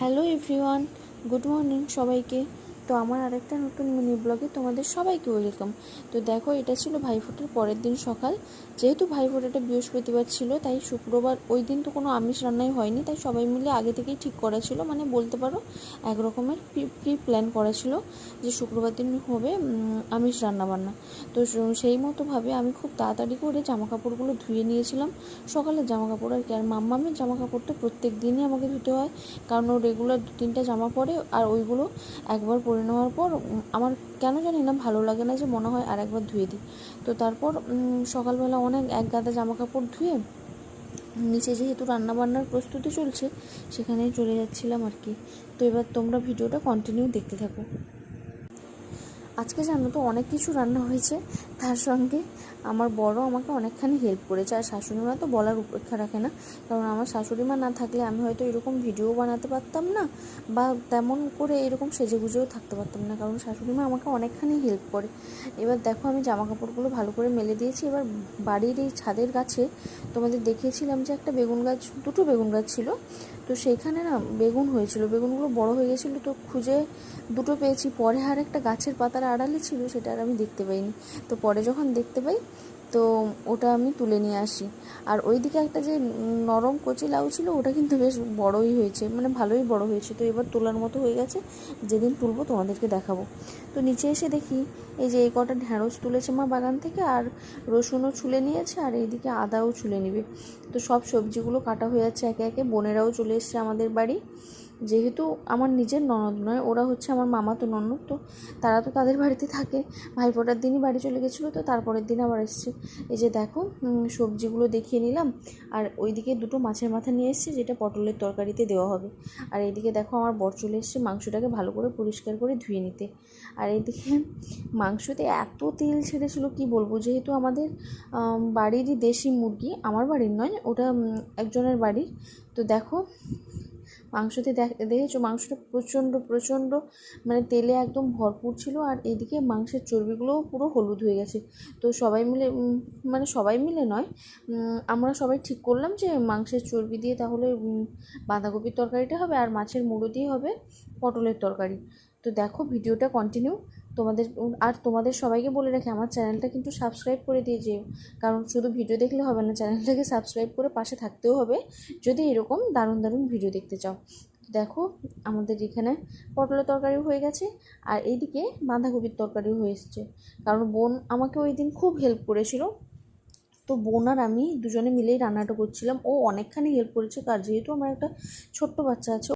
Hello everyone, good morning সবাইকে। তো আমার আরেকটা নতুন মিনি ব্লগে তোমাদের সবাইকে ওয়েলকাম। তো দেখো, এটা ছিল ভাইফোঁটার পরের দিন সকাল। যেহেতু ভাইফোঁটাটা বৃহস্পতিবার ছিল, তাই শুক্রবার ওই দিন তো কোনো আমিষ রান্নাই হয়নি, তাই সবাই মিলে আগে থেকেই ঠিক করা ছিল, মানে বলতে পারো এক রকমের প্রি প্ল্যান করা ছিল যে শুক্রবার দিন হবে আমিষ রান্নাবান্না। তো সেই মতোভাবে আমি খুব তাড়াতাড়ি করে জামা কাপড়গুলো ধুয়ে নিয়েছিলাম। সকালের জামা কাপড় আর কি, আর মাম্মামের জামা কাপড়টা প্রত্যেক দিনই আমাকে ধুতে হয়, কারণ ও রেগুলার 2-3টা জামা পরে, আর ওইগুলো একবার পরে নেওয়ার পর আমার কেন জানি না ভালো লাগে না, যে মনে হয় আর একবার ধুয়ে দিই। তো তারপর সকালবেলা অনেক এক গাদা জামা কাপড় ধুয়ে নিচে যেহেতু রান্নাবান্নার প্রস্তুতি চলছে, সেখানেই চলে যাচ্ছিলাম আর কি। তো এবার তোমরা ভিডিওটা কন্টিনিউ দেখতে থাকো। আজকে জানো তো অনেক কিছু রান্না হয়েছে, তার সঙ্গে আমার বড় আমাকে অনেকখানি হেল্প করেছে। আর শাশুড়িমা তো বলার উপেক্ষা রাখে না, কারণ আমার শাশুড়িমা না থাকলে আমি হয়তো এরকম ভিডিও বানাতে পারতাম না, বা তেমন করে এরকম সেজে গুজেও থাকতে পারতাম না, কারণ শাশুড়িমা আমাকে অনেকখানি হেল্প করে। এবার দেখো, আমি জামা কাপড়গুলো ভালো করে মেলে দিয়েছি। এবার বাড়ির এই ছাদের গাছে তোমাদের দেখিয়েছিলাম যে একটা বেগুন গাছ, দুটো বেগুন গাছ ছিল। তো সেইখানে না বেগুন হয়েছিল, বেগুনগুলো বড় হয়ে গেছিলো, তো খুঁজে দুটো পেয়েছি। পরে আর একটা গাছের পাতার আড়ালে ছিল, সেটা আর আমি দেখতে পাইনি। তো পরে যখন দেখতে পাই, তো ওটা আমি তুলে নিয়ে আসি। আর ওইদিকে একটা যে নরম কচি লাউ ছিল, ওটা কিন্তু বেশ বড়ই হয়েছে, মানে ভালোই বড় হয়েছে। তো এবার তোলার মতো হয়ে গেছে, যেদিন তুলবো তোমাদেরকে দেখাবো। তো নিচে এসে দেখি এই যে এই কটা ঢ্যাঁড়স তুলেছে মা বাগান থেকে, আর রসুনও ছুলে নিয়েছে, আর এইদিকে আদাও ছুলে নিবে। তো সব সবজিগুলো কাটা হয়ে যাচ্ছে একে একে। বোনেরাও চলে এসছে আমাদের বাড়ি, যেহেতু আমার নিজের ননদ নয়, ওরা হচ্ছে আমার মামাতো ননদ। তো তারা তো তাদের বাড়িতে থাকে, ভাইফোঁটার দিনই বাড়ি চলে গেছিলো, তো তারপরের দিন আবার এসছে। এই যে দেখো, সবজিগুলো দেখিয়ে নিলাম। আর ওইদিকে দুটো মাছের মাথা নিয়ে এসছে, যেটা পটলের তরকারিতে দেওয়া হবে। আর এইদিকে দেখো, আমার বর চলে এসছে মাংসটাকে ভালো করে পরিষ্কার করে ধুয়ে নিতে। আর এইদিকে মাংসতে এত তেল ছেড়েছিল কি বলবো, যেহেতু আমাদের বাড়িরই দেশি মুরগি, আমার বাড়ির নয়, ওটা একজনের বাড়ির। তো দেখো, মাংসতে দেখেছো মাংসটা প্রচণ্ড প্রচণ্ড মানে তেলে একদম ভরপুর ছিল। আর এইদিকে মাংসের চর্বিগুলোও পুরো হলুদ হয়ে গেছে। তো সবাই মিলে, মানে সবাই মিলে নয়, আমরা সবাই ঠিক করলাম যে মাংসের চর্বি দিয়ে তাহলে বাঁধাকপির তরকারিটা হবে, আর মাছের মুড়ো দিয়ে হবে পটলের তরকারি। তো দেখো ভিডিওটা কন্টিনিউ। তোমাদের সবাইকে বলে রাখি, আমার চ্যানেলটা কিন্তু সাবস্ক্রাইব করে দিয়ে যেও, কারণ শুধু ভিডিও দেখলে হবে না, চ্যানেলটাকে সাবস্ক্রাইব করে পাশে থাকতেও হবে যদি এরকম দারুণ দারুণ ভিডিও দেখতে চাও। দেখো, আমাদের এখানে পটলের তরকারিও হয়ে গেছে, আর এইদিকে বাঁধাকপির তরকারিও হয়ে এসছে। কারণ বোন আমাকে ওই দিন খুব হেল্প করেছিল, তো বোন আর আমি দুজনে মিলেই রান্নাটা করছিলাম। ও অনেকখানি হেল্প করেছে, কার যেহেতু আমার একটা ছোট্ট বাচ্চা আছে,